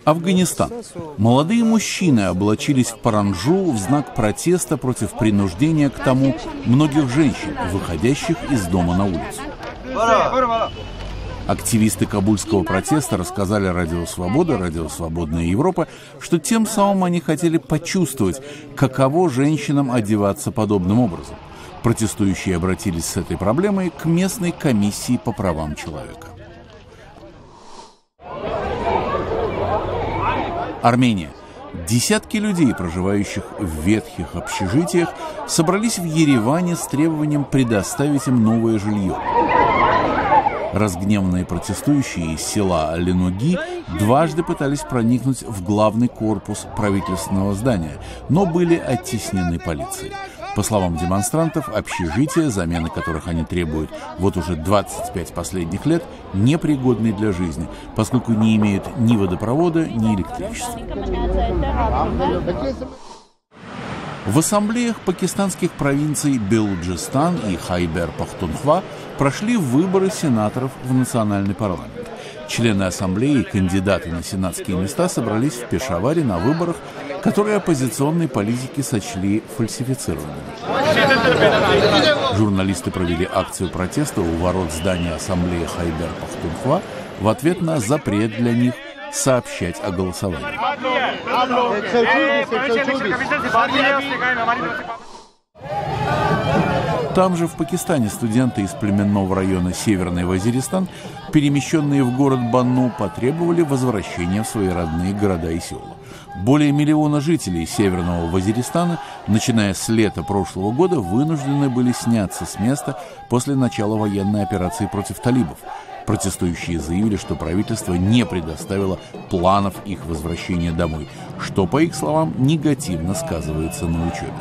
Афганистан. Молодые мужчины облачились в паранджу в знак протеста против принуждения к тому многих женщин, выходящих из дома на улицу. Активисты кабульского протеста рассказали Радио Свобода, Радио Свободная Европа, что тем самым они хотели почувствовать, каково женщинам одеваться подобным образом. Протестующие обратились с этой проблемой к местной комиссии по правам человека. Армения. Десятки людей, проживающих в ветхих общежитиях, собрались в Ереване с требованием предоставить им новое жилье. Разгневанные протестующие из села Леноги дважды пытались проникнуть в главный корпус правительственного здания, но были оттеснены полицией. По словам демонстрантов, общежития, замены которых они требуют вот уже 25 последних лет, непригодны для жизни, поскольку не имеют ни водопровода, ни электричества. В ассамблеях пакистанских провинций Белуджистан и Хайбер-Пахтунхва прошли выборы сенаторов в национальный парламент. Члены ассамблеи и кандидаты на сенатские места собрались в Пешаваре на выборах, которые оппозиционные политики сочли фальсифицированными. Журналисты провели акцию протеста у ворот здания ассамблеи Хайбер-Пахтунхва в ответ на запрет для них сообщать о голосовании. Там же, в Пакистане, студенты из племенного района Северный Вазиристан, перемещенные в город Банну, потребовали возвращения в свои родные города и села. Более 1 миллиона жителей Северного Вазиристана, начиная с лета прошлого года, вынуждены были сняться с места после начала военной операции против талибов. Протестующие заявили, что правительство не предоставило планов их возвращения домой, что, по их словам, негативно сказывается на учебе.